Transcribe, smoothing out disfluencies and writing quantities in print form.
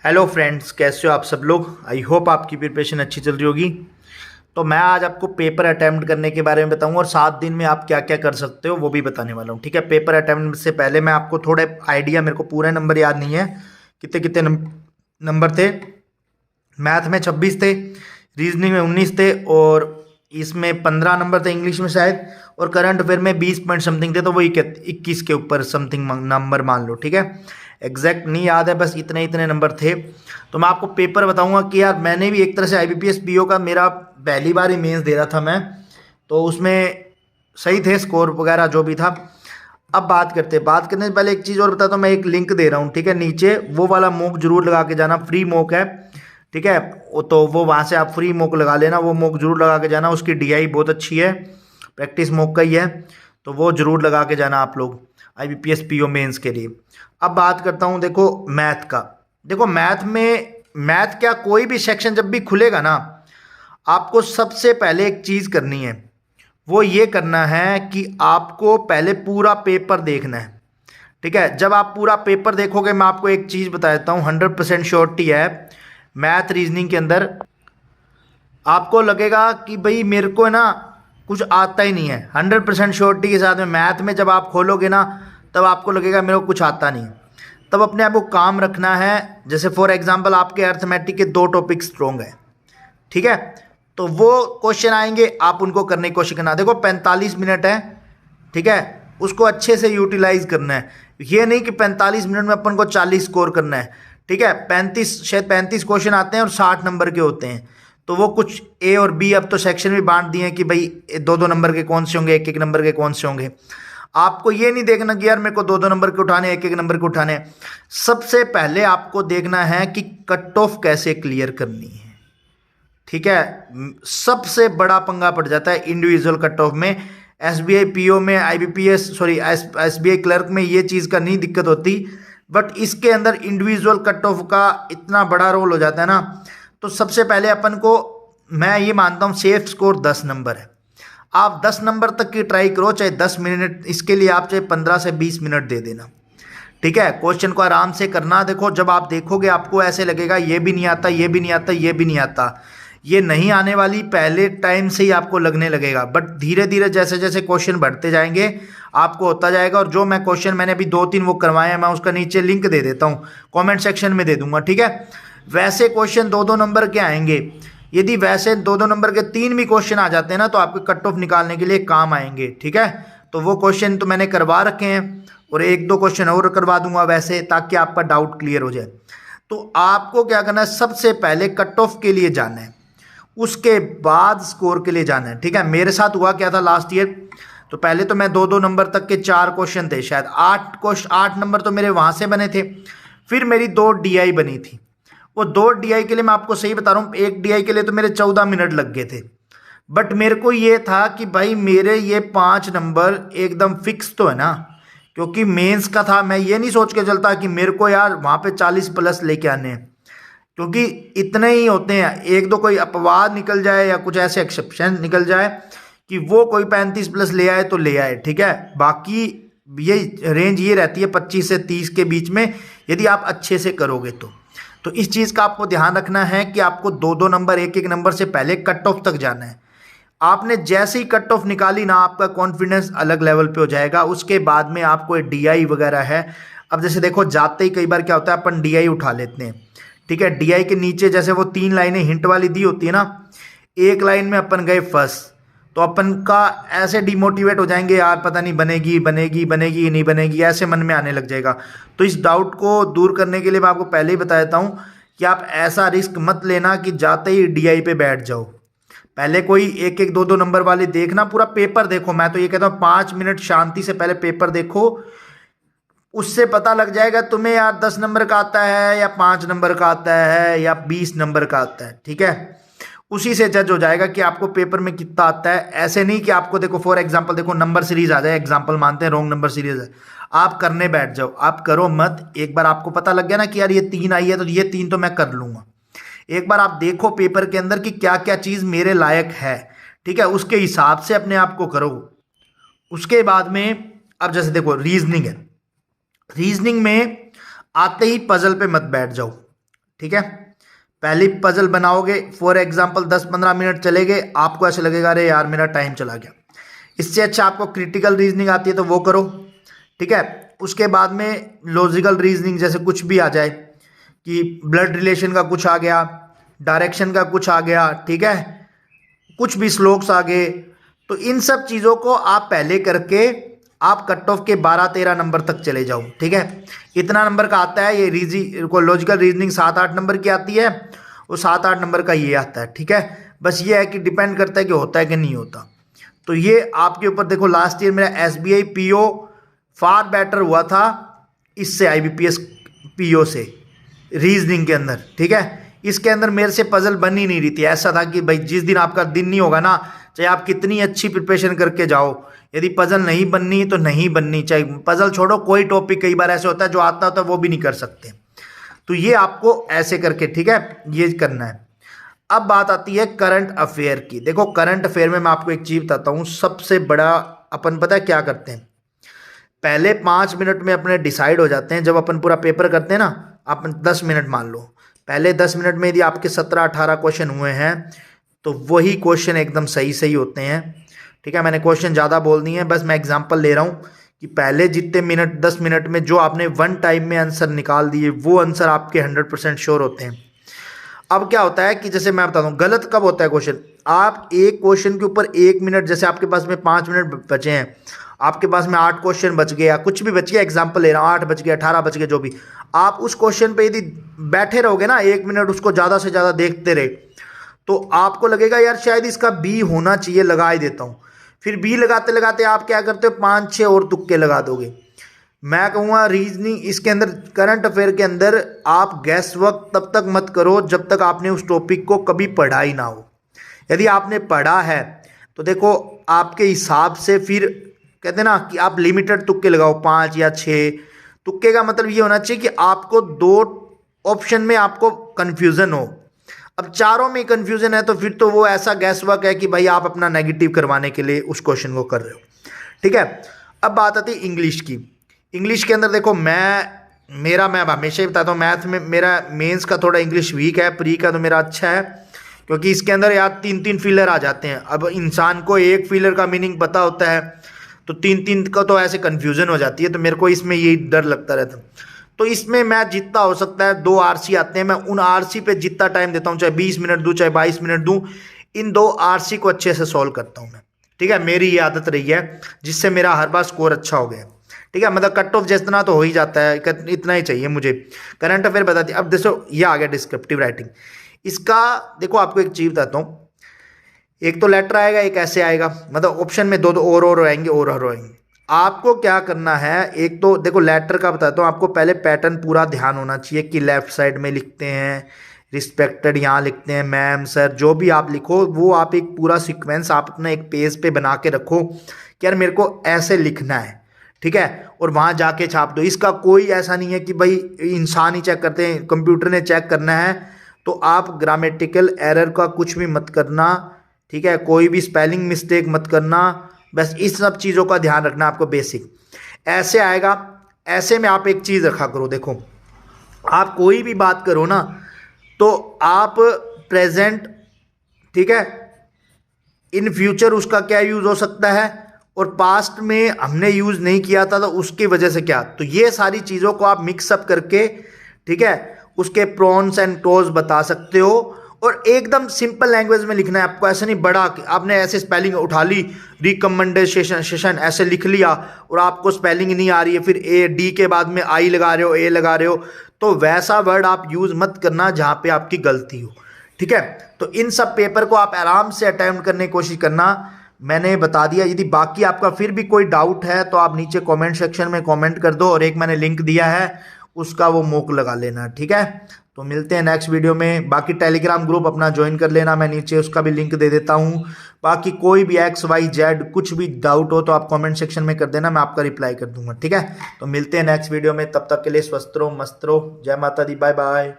Hello friends, कैसे हो आप सब लोग। आई होप आपकी प्रिपरेशन अच्छी चल रही होगी। तो मैं आज आपको पेपर अटेम्प्ट करने के बारे में बताऊंगा और 7 दिन में आप क्या क्या कर सकते हो वो भी बताने वाला हूँ। ठीक है, पेपर अटेम्प्ट से पहले मैं आपको थोड़े आइडिया, मेरे को पूरे नंबर याद नहीं है कितने कितने नंबर थे। मैथ में 26 थे, रीजनिंग में 19 थे और इसमें 15 नंबर थे इंग्लिश में शायद, और करंट अफेयर में 20 पॉइंट समथिंग थे, तो वही 21 के ऊपर समथिंग नंबर मान लो। ठीक है, एग्जैक्ट नहीं याद है, बस इतने इतने नंबर थे। तो मैं आपको पेपर बताऊंगा कि यार मैंने भी एक तरह से IBPS PO का मेरा पहली बार ही मेंस दे रहा था मैं, तो उसमें सही थे स्कोर वगैरह जो भी था। अब बात करने से पहले एक चीज़ और बताता हूँ, मैं एक लिंक दे रहा हूँ। ठीक है, नीचे वो वाला मॉक जरूर लगा के जाना, फ्री मॉक है। ठीक है, तो वो वहाँ से आप फ्री मॉक लगा लेना, वो मॉक जरूर लगा के जाना। उसकी DI बहुत अच्छी है, प्रैक्टिस मॉक का ही है, तो वो जरूर लगा के जाना आप लोग IBPS PO मेंस के लिए। अब बात करता हूँ देखो मैथ का। देखो मैथ क्या, कोई भी सेक्शन जब भी खुलेगा ना, आपको सबसे पहले एक चीज़ करनी है, वो ये करना है कि आपको पहले पूरा पेपर देखना है। ठीक है, जब आप पूरा पेपर देखोगे, मैं आपको एक चीज़ बता देता हूँ, 100% श्योरिटी है मैथ रीजनिंग के अंदर। आपको लगेगा कि भाई मेरे को ना कुछ आता ही नहीं है, 100% श्योरिटी के साथ में मैथ में जब आप खोलोगे ना, तब आपको लगेगा मेरे को कुछ आता नहीं। तब अपने आप को काम रखना है। जैसे फॉर एग्जांपल आपके अर्थमेटिक के 2 टॉपिक स्ट्रॉन्ग है, ठीक है, तो वो क्वेश्चन आएंगे, आप उनको करने की कोशिश करना। देखो 45 मिनट है, ठीक है, उसको अच्छे से यूटिलाइज करना है। ये नहीं कि 45 मिनट में अपन को 40 स्कोर करना है। ठीक है, 35 क्वेश्चन आते हैं और 60 नंबर के होते हैं, तो वो कुछ A और B अब तो सेक्शन भी बांट दिए हैं कि भाई 2-2 नंबर के कौन से होंगे, 1-1 नंबर के कौन से होंगे। आपको ये नहीं देखना कि यार मेरे को 2-2 नंबर के उठाने, 1-1 नंबर के उठाने। सबसे पहले आपको देखना है कि कट ऑफ कैसे क्लियर करनी है। ठीक है, सबसे बड़ा पंगा पड़ जाता है इंडिविजुअल कट ऑफ में। SBI PO में, SBI क्लर्क में ये चीज़ का नहीं दिक्कत होती, बट इसके अंदर इंडिविजुअल कट ऑफ का इतना बड़ा रोल हो जाता है ना। तो सबसे पहले अपन को, मैं ये मानता हूँ सेफ स्कोर 10 नंबर है। आप 10 नंबर तक की ट्राई करो, चाहे 10 मिनट, इसके लिए आप चाहे 15 से 20 मिनट दे देना। ठीक है, क्वेश्चन को आराम से करना। देखो जब आप देखोगे आपको ऐसे लगेगा ये भी नहीं आता, ये भी नहीं आता, ये भी नहीं आता। ये नहीं आने वाली पहले टाइम से ही आपको लगने लगेगा, बट धीरे धीरे जैसे जैसे क्वेश्चन बढ़ते जाएंगे आपको होता जाएगा। और जो मैं क्वेश्चन मैंने अभी 2-3 वो करवाए हैं, मैं उसका नीचे लिंक दे देता हूँ, कमेंट सेक्शन में दे दूंगा। ठीक है, वैसे क्वेश्चन 2-2 नंबर के आएंगे। यदि वैसे 2-2 नंबर के 3 भी क्वेश्चन आ जाते हैं ना, तो आपके कट ऑफ निकालने के लिए काम आएंगे। ठीक है, तो वो क्वेश्चन तो मैंने करवा रखे हैं और 1-2 क्वेश्चन और करवा दूंगा वैसे, ताकि आपका डाउट क्लियर हो जाए। तो आपको क्या करना है, सबसे पहले कट ऑफ के लिए जाना है, उसके बाद स्कोर के लिए जाना है। ठीक है, मेरे साथ हुआ क्या था लास्ट ईयर, तो पहले तो मैं 2-2 नंबर तक के 4 क्वेश्चन थे, शायद 8 नंबर तो मेरे वहां से बने थे। फिर मेरी 2 DI बनी थी। वो 2 DI के लिए मैं आपको सही बता रहा हूँ, 1 DI के लिए तो मेरे 14 मिनट लग गए थे। बट मेरे को ये था कि भाई मेरे ये 5 नंबर एकदम फिक्स तो है ना, क्योंकि मेंस का था। मैं ये नहीं सोच के चलता कि मेरे को यार वहाँ पे 40 प्लस लेके आने हैं, क्योंकि इतने ही होते हैं। 1-2 कोई अपवाद निकल जाए या कुछ ऐसे एक्सेप्शन निकल जाए कि वो कोई 35 प्लस ले आए तो ले आए। ठीक है, बाकी ये रेंज ये रहती है 25 से 30 के बीच में, यदि आप अच्छे से करोगे तो इस चीज़ का आपको ध्यान रखना है कि आपको 2-2 नंबर, 1-1 नंबर से पहले कट ऑफ तक जाना है। आपने जैसे ही कट ऑफ निकाली ना, आपका कॉन्फिडेंस अलग लेवल पे हो जाएगा। उसके बाद में आपको DI वगैरह है। अब जैसे देखो जाते ही कई बार क्या होता है, अपन DI उठा लेते हैं। ठीक है, DI के नीचे जैसे वो 3 लाइनें हिंट वाली दी होती है ना, एक लाइन में अपन गए फंस, तो अपन का ऐसे डिमोटिवेट हो जाएंगे, यार पता नहीं बनेगी बनेगी बनेगी नहीं बनेगी, ऐसे मन में आने लग जाएगा। तो इस डाउट को दूर करने के लिए मैं आपको पहले ही बता देता हूँ कि आप ऐसा रिस्क मत लेना कि जाते ही DI पे बैठ जाओ। पहले कोई 1-1, 2-2 नंबर वाले देखना, पूरा पेपर देखो। मैं तो ये कहता हूँ 5 मिनट शांति से पहले पेपर देखो, उससे पता लग जाएगा तुम्हें यार 10 नंबर का आता है या 5 नंबर का आता है या 20 नंबर का आता है। ठीक है, उसी से जज हो जाएगा कि आपको पेपर में कितना आता है। ऐसे नहीं कि आपको देखो फॉर एग्जांपल देखो नंबर सीरीज आ जाए, एग्जांपल मानते हैं रॉन्ग नंबर सीरीज है, आप करने बैठ जाओ। आप करो मत। एक बार आपको पता लग गया ना कि यार ये 3 आई है तो ये 3 तो मैं कर लूंगा। एक बार आप देखो पेपर के अंदर कि क्या क्या चीज मेरे लायक है। ठीक है, उसके हिसाब से अपने आप को करो। उसके बाद में अब जैसे देखो रीजनिंग है, रीजनिंग में आते ही पजल पे मत बैठ जाओ। ठीक है। पहली पजल बनाओगे, फॉर एग्जाम्पल 10-15 मिनट चलेगे, आपको ऐसे लगेगा अरे यार मेरा टाइम चला गया। इससे अच्छा आपको क्रिटिकल रीजनिंग आती है तो वो करो, ठीक है। उसके बाद में लॉजिकल रीजनिंग, जैसे कुछ भी आ जाए कि ब्लड रिलेशन का कुछ आ गया, डायरेक्शन का कुछ आ गया, ठीक है, कुछ भी श्लोक्स आ गए, तो इन सब चीज़ों को आप पहले करके आप कट ऑफ के 12-13 नंबर तक चले जाओ, ठीक है। इतना नंबर का आता है ये लॉजिकल रीजनिंग 7-8 नंबर की आती है, वो 7-8 नंबर का ये आता है, ठीक है। बस ये है कि डिपेंड करता है कि होता है कि नहीं होता। तो ये आपके ऊपर, देखो लास्ट ईयर मेरा SBI PO फार बेटर हुआ था इससे, IBPS PO से रीजनिंग के अंदर, ठीक है। इसके अंदर मेरे से पजल बन ही नहीं रही थी। ऐसा था कि भाई जिस दिन आपका दिन नहीं होगा ना, चाहे आप कितनी अच्छी प्रिपरेशन करके जाओ, यदि पजल नहीं बननी तो नहीं बननी, चाहे पजल छोड़ो, कोई टॉपिक कई बार ऐसे होता है जो आता होता है वो भी नहीं कर सकते। तो ये आपको ऐसे करके, ठीक है, ये करना है। अब बात आती है करंट अफेयर की। देखो करंट अफेयर में मैं आपको एक चीज बताता हूँ, सबसे बड़ा अपन पता है क्या करते हैं, पहले 5 मिनट में अपने डिसाइड हो जाते हैं। जब अपन पूरा पेपर करते हैं ना, आप 10 मिनट मान लो, पहले 10 मिनट में यदि आपके 17-18 क्वेश्चन हुए हैं तो वही क्वेश्चन एकदम सही सही होते हैं, ठीक है। मैंने क्वेश्चन ज़्यादा बोल दिए हैं, बस मैं एग्जांपल ले रहा हूँ कि पहले जितने मिनट 10 मिनट में जो आपने वन टाइम में आंसर निकाल दिए, वो आंसर आपके 100% श्योर होते हैं। अब क्या होता है कि जैसे मैं बताता हूँ गलत कब होता है क्वेश्चन, आप एक क्वेश्चन के ऊपर 1 मिनट, जैसे आपके पास में 5 मिनट बचे हैं, आपके पास में 8 क्वेश्चन बच गए या कुछ भी बच गया, एग्जाम्पल ले रहा हूँ, 8 बच गए, 18 बच गए, जो भी, आप उस क्वेश्चन पे यदि बैठे रहोगे ना 1 मिनट उसको ज़्यादा से ज़्यादा देखते रहे, तो आपको लगेगा यार शायद इसका बी होना चाहिए, लगा ही देता हूँ। फिर बी लगाते लगाते आप क्या करते हो, 5-6 और तुक्के लगा दोगे। मैं कहूँगा रीजनिंग इसके अंदर, करंट अफेयर के अंदर आप गैस वर्क तब तक मत करो जब तक आपने उस टॉपिक को कभी पढ़ा ही ना हो। यदि आपने पढ़ा है तो देखो आपके हिसाब से, फिर कहते हैं ना कि आप लिमिटेड तुक्के लगाओ, 5 या 6 तुक्के का मतलब ये होना चाहिए कि आपको 2 ऑप्शन में आपको कन्फ्यूज़न हो। अब चारों में कन्फ्यूज़न है तो फिर तो वो ऐसा गैस वर्क है कि भाई आप अपना नेगेटिव करवाने के लिए उस क्वेश्चन को कर रहे हो, ठीक है। अब बात आती है इंग्लिश की। इंग्लिश के अंदर देखो मैं हमेशा ही बताता हूँ, मैथ में मेरा मेंस का थोड़ा इंग्लिश वीक है, प्री का तो मेरा अच्छा है, क्योंकि इसके अंदर यार 3-3 फिलर आ जाते हैं। अब इंसान को एक फिलर का मीनिंग पता होता है तो 3-3 का तो ऐसे कन्फ्यूज़न हो जाती है, तो मेरे को इसमें यही डर लगता रहता है। तो इसमें मैं जितना हो सकता है 2 RC आते हैं, मैं उन RC पे जितना टाइम देता हूँ, चाहे 20 मिनट दूँ चाहे 22 मिनट दूँ, इन 2 RC को अच्छे से सॉल्व करता हूँ मैं, ठीक है। मेरी ये आदत रही है जिससे मेरा हर बार स्कोर अच्छा हो गया, ठीक है। मतलब कट ऑफ जितना तो हो ही जाता है, इतना ही चाहिए मुझे। करंट अफेयर बता दिया। अब देखो ये आ गया डिस्क्रिप्टिव राइटिंग। इसका देखो आपको एक चीज़ बताता हूँ, एक तो लेटर आएगा, एक ऐसे आएगा, मतलब ऑप्शन में 2 और आएंगे और आएंगे। आपको क्या करना है, एक तो देखो लेटर का बताता हूँ आपको, पहले पैटर्न पूरा ध्यान होना चाहिए कि लेफ्ट साइड में लिखते हैं रिस्पेक्टेड, यहाँ लिखते हैं मैम सर, जो भी आप लिखो वो आप एक पूरा सीक्वेंस आप अपना एक पेज पे बना के रखो कि यार मेरे को ऐसे लिखना है, ठीक है, और वहाँ जाके छाप दो। इसका कोई ऐसा नहीं है कि भाई इंसान ही चेक करते हैं, कंप्यूटर ने चेक करना है, तो आप ग्रामेटिकल एरर का कुछ भी मत करना, ठीक है, कोई भी स्पेलिंग मिस्टेक मत करना, बस इस सब चीज़ों का ध्यान रखना आपको। बेसिक ऐसे आएगा, ऐसे में आप एक चीज़ रखा करो, देखो आप कोई भी बात करो ना तो आप प्रेजेंट, ठीक है, इन फ्यूचर उसका क्या यूज़ हो सकता है, और पास्ट में हमने यूज़ नहीं किया था तो उसकी वजह से क्या, तो ये सारी चीज़ों को आप मिक्सअप करके, ठीक है, उसके प्रॉन्स एंड टोज बता सकते हो। और एकदम सिंपल लैंग्वेज में लिखना है आपको, ऐसे नहीं बड़ा आपने ऐसे स्पेलिंग उठा ली, रिकमेंडेशन ऐसे लिख लिया और आपको स्पेलिंग नहीं आ रही है, फिर D के बाद में I लगा रहे हो, A लगा रहे हो, तो वैसा वर्ड आप यूज़ मत करना जहाँ पे आपकी गलती हो, ठीक है। तो इन सब पेपर को आप आराम से अटेम्प्ट करने की कोशिश करना, मैंने बता दिया। यदि बाकी आपका फिर भी कोई डाउट है तो आप नीचे कमेंट सेक्शन में कमेंट कर दो, और एक मैंने लिंक दिया है उसका वो मोक लगा लेना, ठीक है। तो मिलते हैं नेक्स्ट वीडियो में। बाकी टेलीग्राम ग्रुप अपना ज्वाइन कर लेना, मैं नीचे उसका भी लिंक दे देता हूँ। बाकी कोई भी XYZ कुछ भी डाउट हो तो आप कमेंट सेक्शन में कर देना, मैं आपका रिप्लाई कर दूंगा, ठीक है। तो मिलते हैं नेक्स्ट वीडियो में, तब तक के लिए स्वस्थ रहो, मस्त रहो, जय माता दी, बाय बाय।